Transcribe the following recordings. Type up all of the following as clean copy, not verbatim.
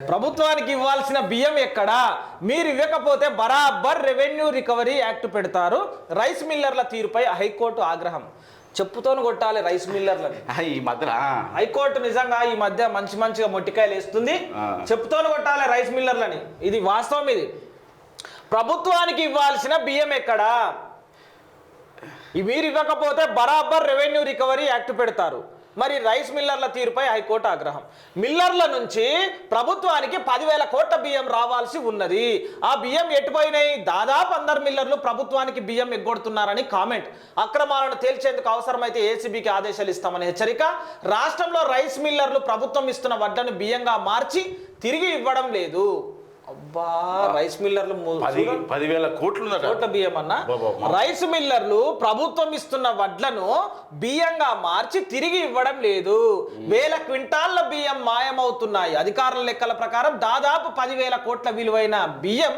ప్రభుత్వానికి ఇవ్వాల్సిన బియ్యం ఎక్కడా? మీరు ఇవ్వకపోతే బరాబర్ రెవెన్యూ రికవరీ యాక్ట్ పెడతారు. రైస్ మిల్లర్ల తీరుపై హైకోర్టు ఆగ్రహం. చెప్పుతోను కొట్టాలి రైస్ మిల్లర్లని. ఈ మధ్య హైకోర్టు నిజంగా ఈ మధ్య మంచిగా మొట్టికాయలు వేస్తుంది. చెప్పుతోను కొట్టాలి రైస్ మిల్లర్లని. ఇది వాస్తవం. ఇది ప్రభుత్వానికి ఇవ్వాల్సిన బియ్యం ఎక్కడా? మీరు ఇవ్వకపోతే బరాబర్ రెవెన్యూ రికవరీ యాక్ట్ పెడతారు. మరి రైస్ మిల్లర్ల తీరుపై హైకోర్టు ఆగ్రహం. మిల్లర్ల నుంచి ప్రభుత్వానికి 10,000 కోట్ల బియ్యం రావాల్సి ఉన్నది. ఆ బియ్యం ఎటుపోయినాయి? దాదాపు 100 మిల్లర్లు ప్రభుత్వానికి బియ్యం ఎగ్గొడుతున్నారని కామెంట్. అక్రమాలను తేల్చేందుకు అవసరమైతే ఏసీబీకి ఆదేశాలు ఇస్తామని హెచ్చరిక. రాష్ట్రంలో రైస్ మిల్లర్లు ప్రభుత్వం ఇస్తున్న వడ్లను బియ్యంగా మార్చి తిరిగి ఇవ్వడం లేదు. అబ్బా, రైస్ మిల్లర్లు 10,000 కోట్ల బియ్యం అన్న. రైస్ మిల్లర్లు ప్రభుత్వం ఇస్తున్న వడ్లను బియ్యంగా మార్చి తిరిగి ఇవ్వడం లేదు. 1000 క్వింటాళ్ల బియ్యం మాయమవుతున్నాయి. అధికారుల లెక్కల ప్రకారం దాదాపు 10,000 కోట్ల విలువైన బియ్యం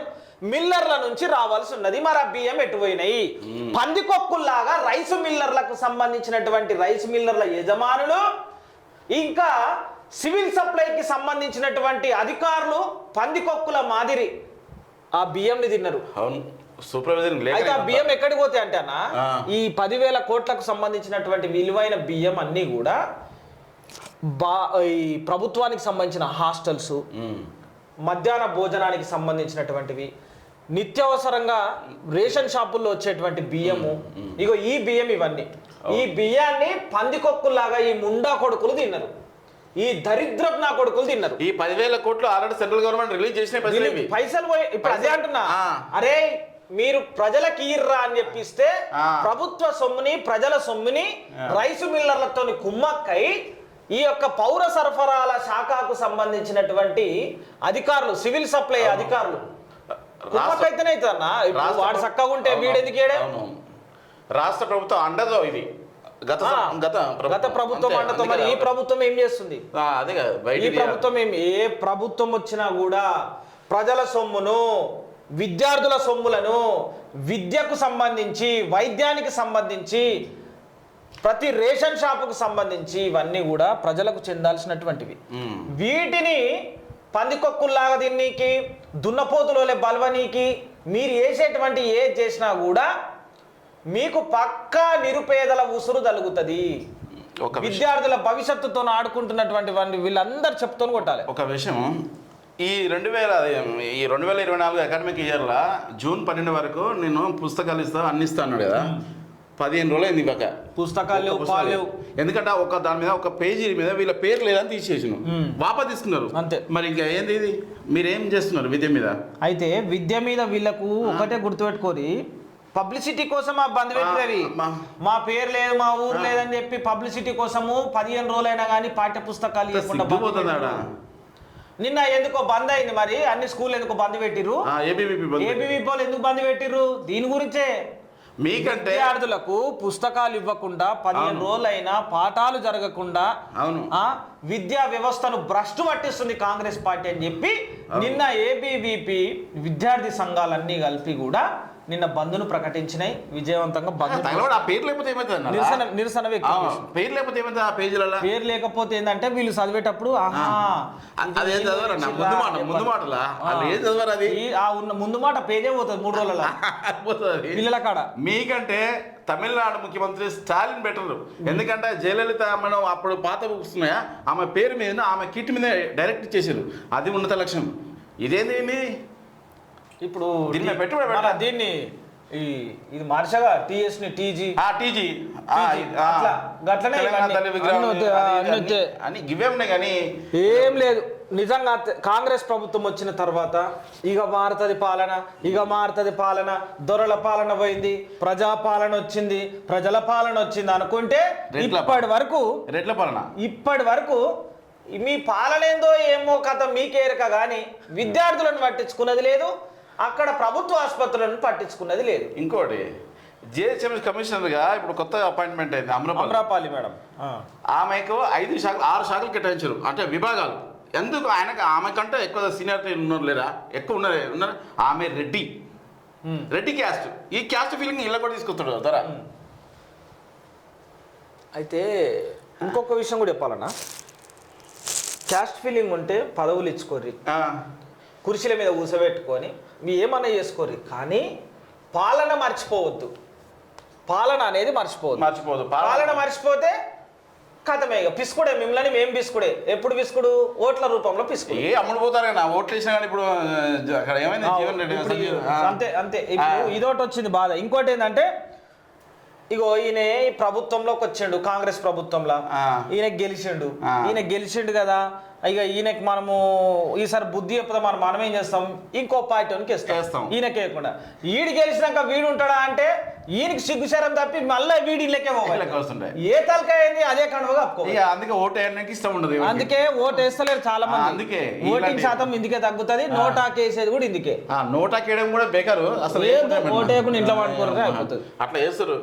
మిల్లర్ల నుంచి రావాల్సి ఉన్నది. మరి ఆ బియ్యం ఎటుపోయినాయి? పందికొక్కుల్లాగా రైస్ మిల్లర్లకు సంబంధించినటువంటి రైస్ మిల్లర్ల యజమానులు ఇంకా సివిల్ సప్లైకి సంబంధించినటువంటి అధికారులు పందికొక్కుల మాదిరి ఆ బియ్యంని తిన్నారు. అయితే ఆ బియ్యం ఎక్కడికి పోతాయి అంటే అన్న, ఈ 10,000 కోట్లకు సంబంధించినటువంటి విలువైన బియ్యం అన్నీ కూడా ఈ ప్రభుత్వానికి సంబంధించిన హాస్టల్స్, మధ్యాహ్న భోజనానికి సంబంధించినటువంటివి, నిత్యావసరంగా రేషన్ షాపుల్లో వచ్చేటువంటి బియ్యము, ఇగో ఈ బియ్యం, ఇవన్నీ ఈ బియ్యాన్ని పందికొక్కుల్లాగా ఈ ముండా కొడుకులు తిన్నారు. ఈ దరిద్రపు నా కొడుకులు తిన్నారు. ఈ 10,000 కోట్లు ఆల్రెడీ సెంట్రల్ గవర్నమెంట్ రిలీజ్ చేసిన పైసలు పోయి. ఇప్పుడు అదే అంటున్నా, అరే మీరు ప్రజలకి ఇర్రా అని చెప్పిస్తే ప్రభుత్వ సొమ్ముని, ప్రజల సొమ్ముని రైసు మిల్లర్లతో కుమ్మక్కై ఈ యొక్క పౌర సరఫరాల శాఖకు సంబంధించినటువంటి అధికారులు, సివిల్ సప్లై అధికారులు కుమ్మక్కైతేనే అవుతారన్నా. వాడు చక్కగా ఉంటే వీడెందుకు ఏడే? రాష్ట్ర ప్రభుత్వం అండదో ఇది గత ప్రభుత్వం అండతో. మరి ఈ ప్రభుత్వం ఏం చేస్తుంది? ఈ ప్రభుత్వం ఏ ప్రభుత్వం వచ్చినా కూడా ప్రజల సొమ్మును, విద్యార్థుల సొమ్ములను విద్యకు సంబంధించి, వైద్యానికి సంబంధించి, ప్రతి రేషన్ షాపుకు సంబంధించి ఇవన్నీ కూడా ప్రజలకు చెందాల్సినటువంటివి. వీటిని పందికొక్కుల్లాగా తిన్నీకి, దున్నపోతులోలే బలవనీకి మీరు వేసేటువంటి ఏది చేసినా కూడా మీకు పక్కా నిరుపేదల ఉసురు తలుగుతుంది. విద్యార్థుల భవిష్యత్తుతో ఆడుకుంటున్నటువంటి వీళ్ళందరూ చెప్తూనే కొట్టాలి. ఒక విషయం, ఈ 2024 అకాడమిక్ ఇయర్లో జూన్ 12 వరకు నేను పుస్తకాలు అన్ని ఇస్తా అన్నాడు కదా. 15 రోజులు అయింది ఇవ్వక. పుస్తకాలు లేవు. ఎందుకంటే ఒక దాని మీద, ఒక పేజీ మీద వీళ్ళ పేరు లేదని తీసేసిన వాపా తీసుకున్నారు అంతే. మరి ఇంకా ఏంది ఇది? మీరేం చేస్తున్నారు విద్య మీద? అయితే విద్య మీద వీళ్ళకు ఒకటే గుర్తుపెట్టుకోరి, పబ్లిసిటీ కోసం ఆ బంద్ పెట్టేవి. మా పేరు లేదు, మా ఊరు లేదని చెప్పి పబ్లిసిటీ కోసము 15 రోజులైనా కానీ పాఠ్య పుస్తకాలు నిన్న ఎందుకో బంద్ అయింది. మరి అన్ని స్కూల్ ఎందుకో బంద్ పెట్టిర్రు? ఏబీవీపీలు ఎందుకు బంద్ పెట్టిర్రు? దీని గురించే. మీకంటే విద్యార్థులకు పుస్తకాలు ఇవ్వకుండా 15 రోజులైనా పాఠాలు జరగకుండా విద్యా వ్యవస్థను భ్రష్టు పట్టిస్తుంది కాంగ్రెస్ పార్టీ అని చెప్పి నిన్న ఏబీవీపీ విద్యార్థి సంఘాలన్నీ కలిపి కూడా నిన్న బంద్ను ప్రకటించినాయి. విజయవంతంగా నిరసన పేరు లేకపోతే ఏంటంటే వీళ్ళు చదివేటప్పుడు ముందు మాట పేజే పోతుంది 3 రోజుల పిల్లల కాడ. మీకంటే తమిళనాడు ముఖ్యమంత్రి స్టాలిన్ బెటర్. ఎందుకంటే జయలలిత మనం అప్పుడు పాత వస్తున్నాయా, ఆమె పేరు మీద, ఆమె కిట్ మీద డైరెక్ట్ చేశారు. అది ఉన్నత లక్ష్యం. ఇదేంది ఇప్పుడు దీన్ని ఇది మార్చగా టీఎస్ ని టీజీ కానీ ఏం లేదు. నిజంగా కాంగ్రెస్ ప్రభుత్వం వచ్చిన తర్వాత ఇక మారుతుంది పాలన, దొరల పాలన పోయింది, ప్రజాపాలన వచ్చింది, ప్రజల పాలన వచ్చింది అనుకుంటే ఇప్పటి వరకు మీ పాలన ఏందో ఏమో కథ మీకేరక కానీ విద్యార్థులను పట్టించుకున్నది లేదు, అక్కడ ప్రభుత్వ ఆసుపత్రులను పట్టించుకున్నది లేదు. ఇంకోటి, జిహెచ్ఎంసీ కమిషనర్గా ఇప్పుడు కొత్తగా అపాయింట్మెంట్ అయింది అమ్రపాలి మేడం. ఆమెకు 6 శాఖలు కేటాయించారు, అంటే విభాగాలు. ఎందుకు? ఆమె కంటే ఎక్కువ సీనియారిటీ ఉన్నారు లేరా? ఎక్కువ ఉన్నారు. ఆమె రెడ్డి క్యాస్ట్. ఈ క్యాస్ట్ ఫీలింగ్ ఇలా కూడా తీసుకొస్తాడు ధర. అయితే ఇంకొక విషయం కూడా చెప్పాలన్నా, క్యాస్ట్ ఫీలింగ్ ఉంటే పదవులు ఇచ్చుకోర్రి, కుర్చీల మీద కూసబెట్టుకొని మీ ఏమన్నా చేసుకోర్రి, కానీ పాలన మర్చిపోవద్దు. పాలన అనేది మర్చిపోదు. పాలన మర్చిపోతే కథమే. ఇక పిసుకుడే, మిమ్మల్ని మేము పిసుకుడే. ఎప్పుడు పిసుకుడు? ఓట్ల రూపంలో పిసుకుడు. అమ్ముడు పోతారు కదా, ఓట్లు వేసినా కానీ ఇప్పుడు అక్కడ ఏమైంది జీవన్ రెడ్డి అంతే అంతే. ఇప్పుడు ఇదోటి వచ్చింది బాధ. ఇంకోటి ఏంటంటే ఇగో ఈయన ప్రభుత్వంలోకి వచ్చిండు, కాంగ్రెస్ ప్రభుత్వంలో ఈయన గెలిచిండు కదా. ఇక ఈయనకి మనము ఈసారి బుద్ధి చెప్తాం, మనం ఏం చేస్తాం, ఇంకో పార్టీకి ఇస్తాం. ఈయనకి వేయకుండా ఈడు గెలిచినాక వీడు ఉంటాడా అంటే ఈయనకి సిగ్గుశారం తప్పి మళ్ళీ వీడి ఇళ్ళకే వస్తుంటాయి. ఏ తలకాయ అదే కండుగా అందుకే ఓటు వేయడానికి ఇష్టం ఉండదు. అందుకే ఓటు వేస్తలేరు చాలా మంది. అందుకే ఓటింగ్ శాతం ఇందుకే తగ్గుతుంది. నోటాకి వేసేది కూడా ఇందుకే. నోటాకి వేయడం కూడా బేకారు. అసలు ఓటు వేయకుండా ఇంట్లో పడుకోవడం అయిపోతుంది. అట్లా వేస్తారు.